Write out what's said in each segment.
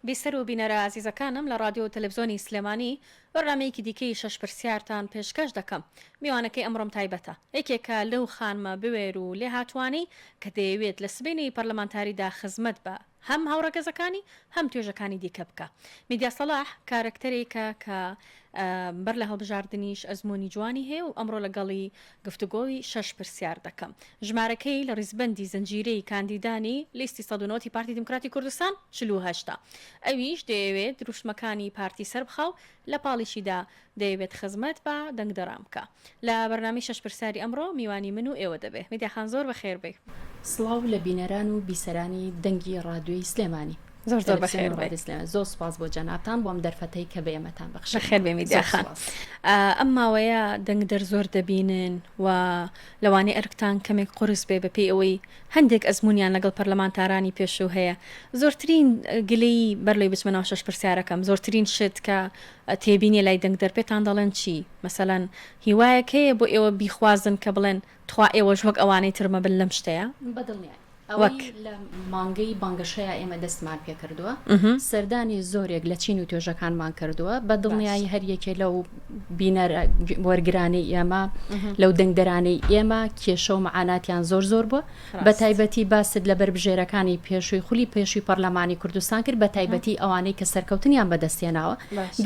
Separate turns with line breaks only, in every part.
بیسەر و بینەرە عزیزەکانم لە رادیۆ و تەلەڤیزۆنی سلێمانی بەڕامەیەکی دیکەی شەش پرسیارتان پێشکەش دەکەم. میوانەکەی ئەمڕۆم تایبەتە. یەکێکە لەو خانمە بوێر و لێ هاتوانەی کە دەیەوێت لە سبەینەی پەرلەمانتاریدا خزمەت بە هەم هاوڕەگەزەکانی هەم توێژەکانی دیکە بکە. میدیا سەلاح کارکتەرێکە کە بەر لە هەڵبژاردننیش ئەزمموی جوانی هەیە و ئەمڕۆ لەگەڵی گفتوگۆی شەش پرسیار دەکەم. ژمارەکەی لە ڕیزبەندی زنجیرەی کاندیدانی لیستی ١٩ پارتی دموکراتی کوردستان 48. ئەویش دەیەوێت دروشمەکانی پارتی سەربخاو لە پاڵیشیدا دەیەوێت خزمەت بە دەنگدەرام بکە. لە بەرنامی شەش پرسیاری ئەمڕۆ میوانی من و ئێوە دەبێت. میدیاخان زۆر بەخێر بێ.
سڵاو لە بینەران و بیسەرانی دەنگی ڕادیۆی سلێمانی.
زۆر زۆر بەخێر
زۆر سپاس بۆ جەنابان بۆم دەرفەتەی کە بەێمەتان بەخش.
بەخێر بێ میدیاخان. ئەم ماوەیە دەنگدەر زۆر دەبینن و لەوانەیە ئەرکتان کەمێک قورس بێ بەپێی ئەوەی هەندێک ئەزممویان لەگەڵ پەرلەمانتارانی پێشوو هەیە. زۆرترین گلەی بەرلەی بچمەنەوە شەش پرسیارەکەم زۆرترین شت کە تێبینی لای دەنگدەر پێتان دەڵێن چی؟ مەسەلەن هیوایەک هەیە بۆ ئێوە بیخوازن کە بڵێن توا ئێوەش وەک ئەوانەی ترمە بن لەم شتەیە؟
بەدڵنیای ئەوەی لە مانگەی بانگەشەیە ئێمە دەستمان پێ کردووە سەردانی زۆرێک لە چین و توێژەکانمان کردووە بە دڵنیایی هەریەکێ لەو بینەر وەرگرانی ئێمە لەو دەنگدەرانەی ئێمە کێشە و مەعاناتیان زۆر بووە بە تایبەتی باست لە بربژێرەکانی پێشووی خولی پێشووی پەرلەمانی کوردستان کرد بە تایبەتی ئەوانەی کە سەرکەوتنیان بەدەستێناوە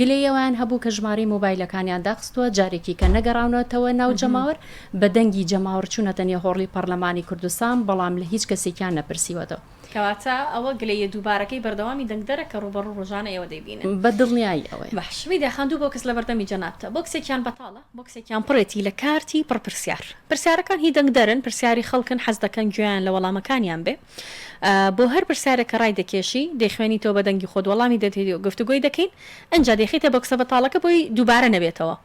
گلەیەوان هەبوو کە ژمارەی مۆبایلەکانیان داخستووە جارێکی کە نەگەڕاونەتەوە ناو جەماوەر بە دەنگی جەماوەر چوونەتە نێو هۆڕی پەرلەمانی کوردستان بەڵام لە هیچ کەسێکیان نەپرسیوەتەوە.
کەواتە ئەوە گلەیە دووبارەکەی بەردەوامی دەنگدەرە کە ڕوبەڕوو ڕۆژانە ئێوە دەبینن
بە دڵنیایی ئەوەی
باش. میدیاخان دوو بۆکس لە بەردەمی جەنابتە بۆکسێکیان بەتاڵە بۆکسێکیان پڕێتی لە کارتی پرسیار. پرسیارەکان هی دەنگدەرن پرسیاری خەڵکن حەز دەکەن گوێیان لە وەڵامەکانیان بێ بۆ هەر پرسیارێکە ڕای دەکێشی دەیخوێنی تۆ بە دەنگی خۆت وەڵامی دەدەیت و گفتوگۆی دەکەین ئەنجا دەیخیتە بۆکسە بەتاڵەکە بۆی دووبارە نەبێتەوە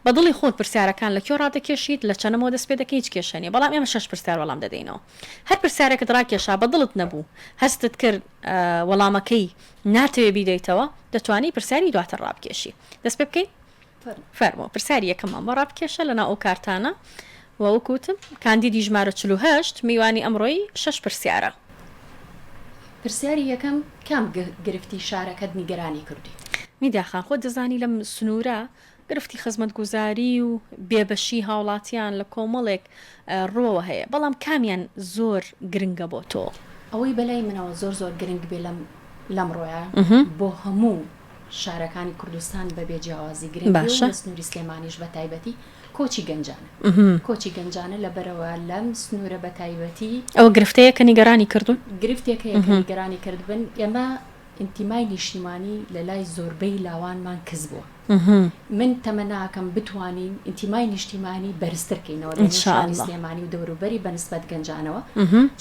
بە دڵی خۆت پرسیارەکان لە کێ ڕادەکێشیت لە چەنەمەوە دەست پێ دەکەی هیچ کێشەنی بەڵام ئێمە شەش پرسیار وەڵام دەدەینەوە. هەر پرسیارێکت ڕاکێشا بە دڵت نەبوو هەستت کرد وەڵامەکەی ناتەوێ بیدەیتەوە دەتوانی پرسیاری دواتر ڕابکێشی. دەست پێ بکەیت فەرمۆ پرسیاری یەکەمان بە ڕابکێشە لەناو ئەو کارتانە وەوەکوتم کاندیدی ژمارە 48 میوانی ئەمڕۆی شەش پرسیارە.
پرسیاری یەکەم کام گرفتی شارەکەت نیگەرانی کردی؟
میدیاخان خۆ دەزانی لەم سنوورە گرفتی خزمەتگوزاری و بێبەشی هاوڵاتیان لە کۆمەڵێک ڕۆوە هەیە بەڵام کامیان زۆر گرنگە بۆ تۆ؟
ئەوەی بەلای منەوە زۆر گرنگ بێ لەم ڕۆیە بۆ هەموو شارەکانی کوردستان بەبێ جیاوازی گرنگ سنووری سلێمانیش بە تایبەتی کۆچی گەنجانە کۆچی گەنجانە لە بەرەوە لەم سنوورە بە تایبەتی
ئەو گرفتەیە کە نیگەرانی کردوون
گرفتێکە نیگەرانی کردبن ئێمە ئینتیمای نیشتیمانی لە لای زۆربەی لاوانمان کەس بووە من تەمەناکەم بتوانین ئینتیمای نیشتیمانی بەرزترکەینەوە لە شاری سلێمانی و دەوروبەری بەنسبەت گەنجانەوە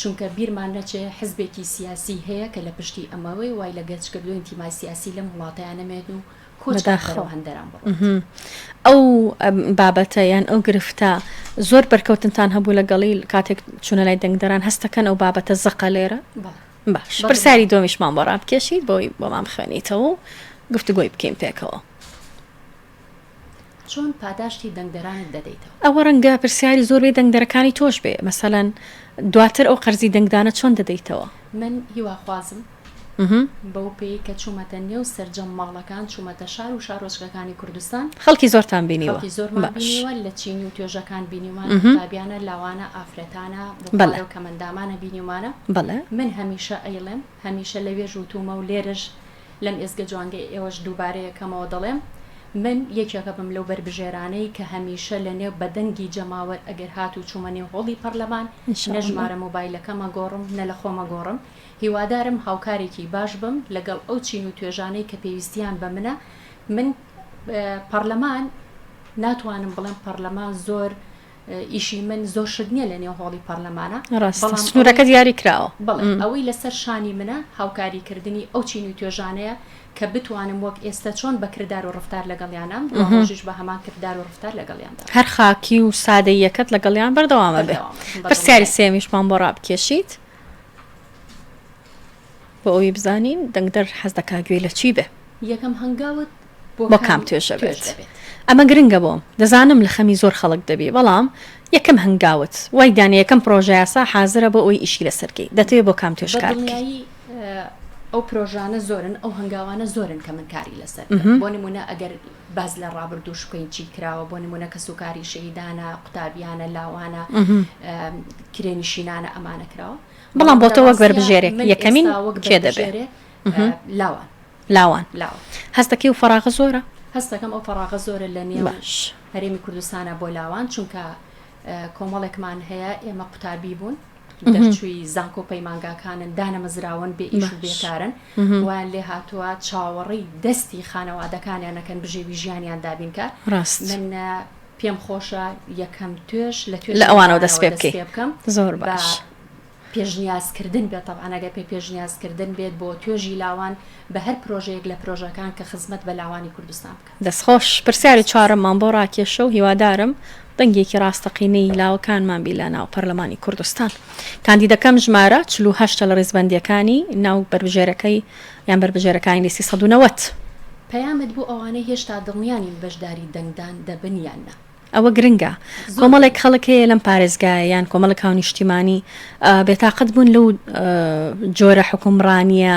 چونکە بیرمان نەچێ حزبێکی سیاسی هەیە کە لە پشتی ئەمەوەی وای لە گەچکردو ئینتیمای سیاسی لەم وڵاتەیان نەمێت و هەندەران
ئەو بابەتە یان ئەو گرفتە زۆر بەرکەوتنتان هەبوو لەگەڵی کاتێک چوونە لای دەنگدەران هەستەکەن ئەو بابەتە زەقە لێرە باش پرسیاری دۆمیشمان بۆ ڕابکێشیت بۆی بۆمان بخوێنیتەوە و گفتوگۆی بکەین پێکەوە.
چۆن پاداشتی دەنگدەرانت دەدەیتەوە؟
ئەوە ڕەنگە پرسیاری زۆربەی دەنگدەرەکانی تۆش بێ مەسەلەن دواتر ئەو قەرزی دەنگدانە چۆن دەدەیتەوە؟
من هیواخوازم بەو پێی کە چوومەتە نێو سەرجەم ماڵەکان چوومەتە شار و شارۆچکەکانی کوردستان
خەڵکی زۆرتان بینیوە
زۆرمان بینیوە لە چینی و توێژەکان بینیوان تابیانە لاوانە ئافرەتانە و کەمەندامانە بینیومانە من هەمیشە ئەیڵێم هەمیشە لەوێ ژووتومە و لێرش لەم ئێزگە جوانگەی ئێوەش دووبارەیەکەمەوە دەڵێم من یەکێکە بم لەو بربژێرانەی کە هەمیشە لە نێو بەدەنگی جەماوەر ئەگەر هات و چوومە نێو هۆڵی پەرلەمان نەژمارە مۆبایلەکەمە گۆڕم نە لە خۆمە گۆڕم هیوادارم هاوکارێکی باش بم لەگەڵ ئەو چین و توێژانەی کە پێویستیان بە منە من پەرلەمان ناتوانم بڵێم پەرلەمان زۆر ئیشی من زۆر شت نییە لە نێو هۆڵی پەرلەمانە
سنوورەکە دیاری کراوە
بەڵێ ئەوەی لەسەر شانی منە هاوکاریکردنی ئەو چین و توێژانەیە کە بتوانم وەک ئێستا چۆن بە کردار و ڕفتار لەگەڵیانم ڕۆژیش بە هەمان کردار و ڕفتار لەگەڵیاندا
هەر خاکی و سادەیەکەت لەگەڵیان بەردەوامە بێ. پرسیاری سێمیشمان بۆ ڕابکێشیت بۆ ئەوی بزانین دەنگدەر حەز دەکا گوێی لە چی بێ؟
یەکەم هەنگاوت
بۆ کام توێژە بێت. ئەمە گرنگە بۆم دەزانم لە خەمی زۆر خەڵک دەبێ بەڵام یەکەم هەنگاوت وای دانی یەکەم پرۆژه یاسا حازرە بۆ ئەوی ئیشی لەسەرکەی دەتەوێت بۆ کام توێژکار
ئەو پرۆژانە زۆرن ئەو هەنگاوانە زۆرن کە من کاری لەسەر بۆ نمونە ئەگەر باز لە ڕابردوو شوکەین چی کراوە بۆ نمونە کە سوکاری شەیدانە قوتابیانە لاوانە کرێنشینانە ئەمانە کراوە
بەڵام بۆ تۆ وەک بەربژێرێک یەکەمین کێ دەبێت لاوان هەست دەکەی و فەراغە زۆرە
هەست دەکەم ئەو فەراغە زۆرە لە نێو هەرێمی کوردستانە بۆ لاوان چونکە کۆمەڵێکمان هەیە ئێمە قوتابی بوون دەرچووی زانکۆ پەیمانگاکانن دانەمەزراون بێ ئیش و بێکارن وان لێ هاتووە چاوەڕی دەستی خانەوادەکانیانەکەن بژێوی ژیانیان دابینکە من پێم خۆشە یەکەم توێش لە
ئەوانەوە دەست پێ بکەم زۆر باش
پێشنیازکردن بێت تەبعانەگە پێ پێشنیازکردن بێت بۆ توێژی لاوان بە هەر پرۆژەیەک لە پرۆژەکان کە خزمەت بە لاوانی کوردستان بکە
دەستخۆش پرسیاری چوارەممان بۆ ڕاکێشە و هیوادارم دەنگێکی ڕاستەقینەی لاوەکانمان بی لە ناو پەرلەمانی کوردستان کاندیدەکەم ژمارە 48 لە ڕێزبەندیەکانی ناو بربژێرەکەی یان بربژێرەکانی لیستی 190
پەیامت بۆ ئەوانەی هێشتا دڵنیانی بەشداری دەنگدان دەبنیانە
ئەوە گرنگە کۆمەڵێک خەڵک هەیە لەم پارێزگایە یان کۆمەڵک هاونیشتیمانی بێتاقەت بوون لەو جۆرە حکومڕانیە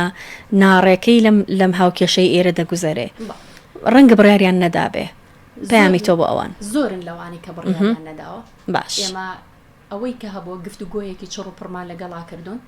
ناڕێکەی لەم هاوکێشەی ئێرە دەگوزارێ ڕەنگە بڕیاریان نەدابێ پەیامی تۆ بۆ ئەوان
زۆرن لەوانی کە بڕیاریان نەداوە
باش
ئێمە ئەوەی کە هەبووە گفتوگۆیەکی چڕ و پڕمان لەگەڵا کردوون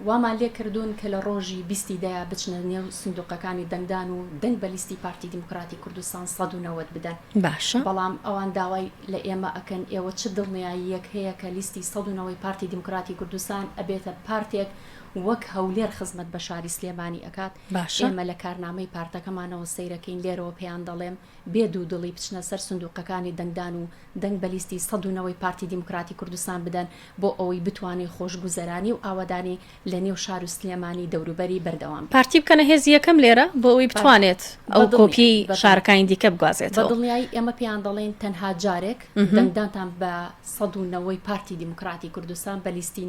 وامان لێ کردوون کە لە ڕۆژی 20 دەیە بچنە نێو سندوقەکانی دەنگدان و دەنگ بە لیستی پارتی دیموکراتی کوردستان 190 بدەن
باشە
بەڵام ئەوان داوای لە ئێمە ئەکەن ئێوە چ دڵنیاییەک هەیە کە لیستی 190 پارتی دیموکراتی کوردستان ئەبێتە پارتێک وەک هەولێر خزمەت بە شاری سلێمانی ئەکات ئێمە لە کارنامەی پارتەکەمانەوە سەیرەکەین لێرەوە پێیان دەڵێم بێ دوو دڵی بچنە سەر سندوقەکانی دەنگدان و دەنگ بە لیستی 190 پارتی دیموکراتی کوردستان بدەن بۆ ئەوەی بتوانێت خۆشگوزەرانی و ئاوادانی لە نێو شار و سلێمانی دەوروبەری بەردەوام
پارتی بکەنە هێزی یەکەم لێرە بۆ ئەوی بتوانێت ئەو کۆپی شارەکانی دیکە بگوازێت
بە دڵنیایی ئێمە پێیان دەڵێن تەنها جارێک دەنگدانتان بە 190 پارتی دیموکراتی کوردستان بە لیستی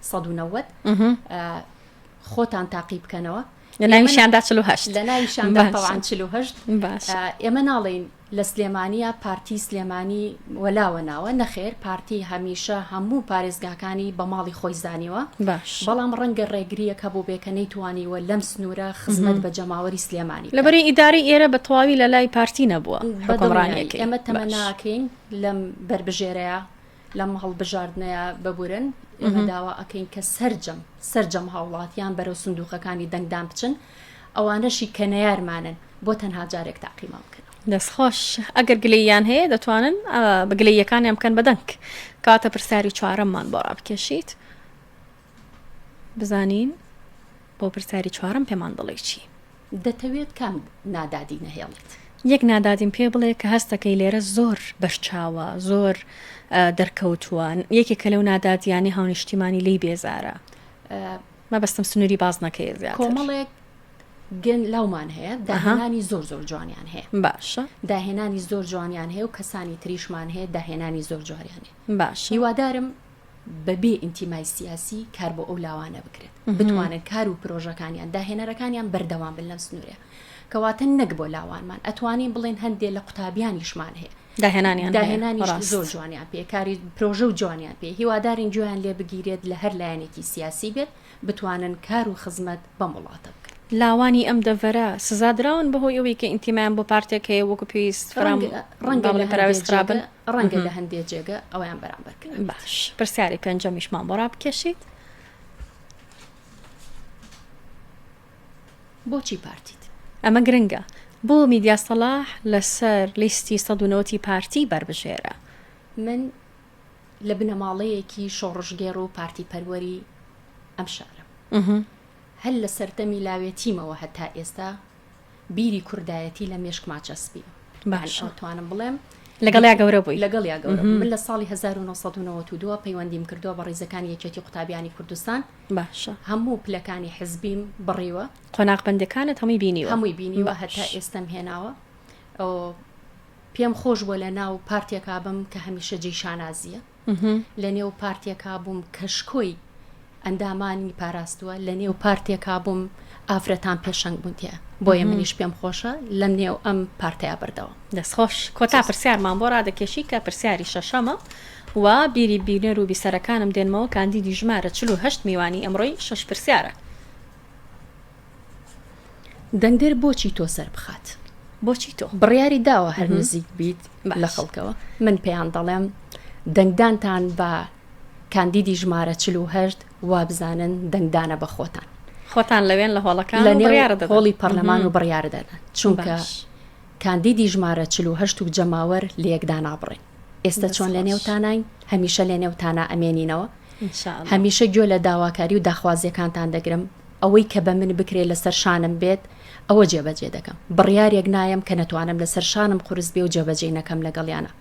190 خۆتان تاقی بکەنەوە
لە ناویشیاندا 48
لە ناویشیاندا تەواان 48 ئێمە ناڵێن لە سلێمانیە پارتی سلێمانی وەلاوە ناوە نەخێر پارتی هەمیشە هەموو پارێزگاکانی بە ماڵی خۆی زانیوە بەڵام ڕەنگە ڕێگریەکە بۆ بێکە نەیتوانیوە لەم سنوورە خزمەت بە جەماوەری سلێمانی
لەبەری ئیداری ئێرە بە تەواوی لە لای پارتی نەبووە حکومڕانیەکەی
ئێمە تەمە ناکەین لەم بربژێرەیە لەم هەڵبژاردنەیە ببورن ئێمە داوا ئەەکەین کە سەرجەم هاوڵاتیان بەرەو سندوقەکانی دەنگدان بچن ئەوانەشی کە نەیارمانن بۆ تەنها جارێک تاقیمان بکەن
دەستخۆش ئەگەر گلەیان هەیە دەتوانن بە گلەیەکانیان بکەن بەدەنگ کاتە پرسیاری چوارەممان بۆ ڕابکێشیت بزانین بۆ پرسیاری چوارەم پێمان دەڵێ چی
دەتەوێت کام نادادی نەهێڵێت
یەک نادادیم پێ بڵێ کە هەستەکەی لێرە زۆر بەشچاوە زۆر دەرکەوتووە یەکێکە لەو نادادیانی هاونیشتیمانی لی بێزارە مەبەستم سنووری باز نەکەی زیاتر
کۆمەڵێک گەن لاومان هەیە داهێنانی زۆر جوانیان هەیە
باشە
داهێنانی زۆر جوانیان هەیە و کەسانی تریشمان هەیە داهێنانی زۆر جوانیان هەیە
باش
هیوادارم بەبێ ئینتیمای سیاسی کار بۆ ئەو لاوانە بکرێت بتوانن کار و پرۆژەکانیان داهێنەرەکانیان بەردەوام بن لەم سنوورە کەواتە نەک بۆ لاوانمان ئەتوانین بڵێن هەندێک لە قوتابیانیشمان هەیە داهێنانیش زۆر جوانیان پێ کاری پرۆژە و جوانیان پێ هیوادارین جویان لێ بگیرێت لە هەر لایەنێکی سیاسی بێت بتوانن کار و خزمەت بە وڵاتە بکەن
لاوانی ئەم دەڤەرە سزادراون بەهۆی ئەوەی کە ئینتیمایان بۆ پارتێک هەیە وەکو پێویست
ڕەنگە لە هەندێک جێگە ئەویان بەرامبەر
باش پرسیاری پێنجەمیشمان بۆ ڕابکێشیت
بۆچی پارتیت
ئەمە گرنگە بۆ میدیا سەلاح لەسەر لیستی 190 پارتی بربژێرە
من لە بنەماڵەیەکی شۆڕژگێڕ و پارتی پەروەری ئەم شارە هەل لە سەردەمی لاوێتیمەوە هەتا ئێستا بیری کوردایەتی لە مێشکما چەسبی
باش
توانم بڵێم
لەگەڵ یا گەورە بووی
لەگەڵ یا گەورە من لە ساڵی 1992 پەیوەندیم کردووە بە ڕێزەکانی یەکێتی قوتابیانی کوردستان
باشە
هەموو پلەکانی حزبیم بڕیوە
قۆناغبەندەکانت هەمووی
بینیوە هەتا ئێستم هێناوە ئەو پێم خۆش بووە لە ناو پارتێکا بم کە هەمیشە جێی شانازیە لە نێو پارتێکا بووم کەشکۆی ئەندامانی پاراستووە لە نێو پارتێکا بووم ئافرەتان پێشنگ بوونتە بۆیە منیش پێم خۆشە لە نێو ئەم پارتەیە بەردەوە
دەستخۆش کۆتا پرسیارمان بۆ ڕادەکێشی کە پرسیاری شەشەمە و بیری بینەر و بیسەرەکانم دێنمەوە کاندیدی ژمارە 48 میوانی ئەمڕۆی 6 پرسیارە
دەنگدەر بۆچی تۆ سەر بخات
بۆچی تۆ
بڕیاری داوە هەر نزیک بیت لە خەڵکەوە من پێیان دەڵێم دەنگدانتان بە کاندیدی ژمارە 48 وا بزانن دەنگدانە بە
خۆتان لەوێن لە هۆڵەکان
هۆڵی پەرلەمان و بڕیاردەدەن چونکە کاندیدی ژمارە 48 و جەماوەر لە یەکدا نابڕێن ئێستا چۆن لە نێوتانین هەمیشە لە نێوتانە ئەمێنینەوە هەمیشە گوێ لە داواکاری و داخوازیەکانتان دەگرم ئەوەی کە بە من بکرێت لەسەر شانم بێت ئەوە جێبەجێ دەکەم بڕیارێک نایم کە نەتوانم لەسەر شانم قورس بێ و جێبەجێ نەکەم لەگەڵیانە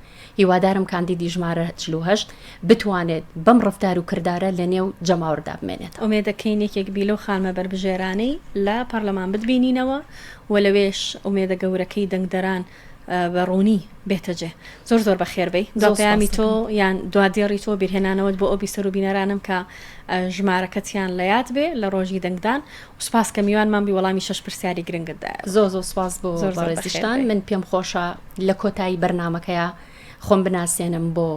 هیوادارم کاندیدی ژمارە 48 بتوانێت بەم ڕفتار و کردارە لە نێو جەماوەردا بمێنێت
ئومێدەکەین یەکێک بیلە و خانمە بربژێرانەی لە پەرلەمان بتبینینەوە و لەوێش ئومێدە گەورەکەی دەنگدەران بەڕوونی بێتەجێ زۆر بەخێربەی دڵپەیامی تۆ یان دوادێڕی تۆ بیرهێنانەوەت بۆ ئەو بیسەر و بینەرانم کە ژمارەکەتیان لە یاد بێ لە ڕۆژی دەنگدان و سپاس کە میوانمان بی وەڵامی 6 پرسیاری گرنگتدا
زۆر سپاس بۆ ڕێزیشتان من پێم خۆشە لە کۆتایی بەرنمەکەیە خۆم بناسێنم بۆ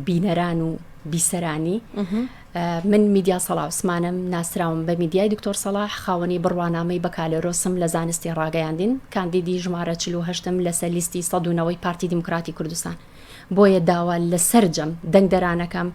بینەران و بیسەرانی من میدیا سەڵاح عوسمانم ناسراوم بە میدیای دکتۆر سەڵاح خاوەنی بڕوانامەی بەکالۆرۆسم لە زانستی ڕاگەیاندین کاندیدی ژمارە 48م لەسەر لیستی 109ەوەی پارتی دیموکراتی کوردستان بۆیە داوا لە سەرجەم دەنگدەرانەکەم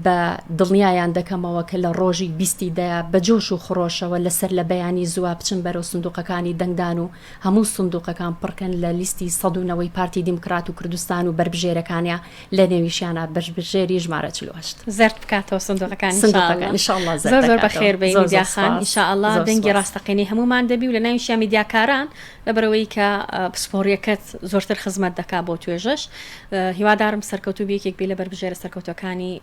بە دڵنیایان دەکەمەوە کە لە ڕۆژی 20 دەیە بە جۆش و خڕۆشەوە لەسەر لە بەیانی زووا بچن بەرەو سندوقەکانی دەنگدان و هەموو سندوقەکان پڕکەن لە لیستی 109ەوەی پارتی دیموکرات و کوردستان و بربژێرەکانیە لە نێویشیانە بەربژێری ژمارە 48
زرد بکاتەوە سندوقەکان
انشاءالله
زۆر بەخێر بێ میدیاخان انشاءالله دەنگی ڕاستەقینی هەمومان دەبی و لە ناویشیان میدیاکاران لەبەرەوەی کە پسپۆڕیەکەت زۆرتر خزمەت دەکا بۆ توێژەش هیوادارم سەرکەوتوو بێکێک بێ لە بربژێرە سەرکەوتەکانی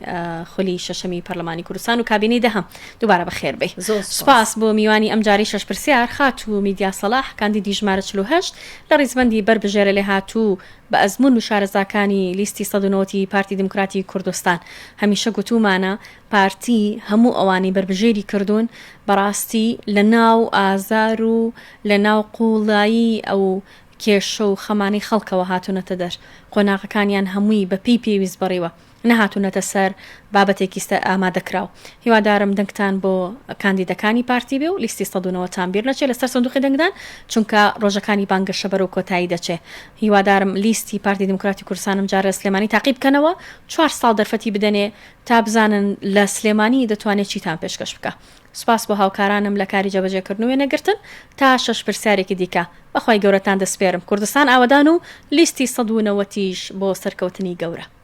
خۆلی شەشەمی پەرلەمانی کوردستان و کابینەی دەهەم دووبارە بەخێر بێ سپاس بۆ میوانی ئەم جاری 6 پرسیار خات و میدیا سەڵاح کاندیدی ژمارە 48 لە ڕیزبەندی بربژێرە لێ هاتوو بە ئەزمون و شارەزاکانی لیستی 109ی پارتی دیموکراتی کوردستان هەمیشە گوتومانە پارتی هەموو ئەوانی بربژێری کردوون بەڕاستی لە ناو ئازار و لە ناو قوڵایی ئەو کێشە و خەمانی خەڵکەوە هاتوونەتە دەر قۆناغەکانیان هەمووی بە پێی پێویست بەڕێوە نەهاتوونەتە سەر بابەتێکی ئامادەکراو هیوادارم دەنگتان بۆ کاندیدەکانی پارتی بێ و لیستی 109تان بیر نەچێت لەسەر سندوقی دەنگدان چونکە ڕۆژەکانی بانگەشە بەرەو کۆتایی دەچێت هیوادارم لیستی پارتی دیموکراتی کوردستانم جارە سلێمانی تاقیب بکەنەوە 4 ساڵ دەرفەتی بدەنێ تا بزانن لە سلێمانی دەتوانێت چیتان پێشکەش بکە سپاس بۆ هاوکارانم لە کاری جەبەجێکردنەوە نەگرتن تا 6 پرسیارێکی دیکە بەخوای گەورەتان دەسپێرم کوردستان ئاوەدان و لیستی 190 بۆ سەرکەوتنی گەورە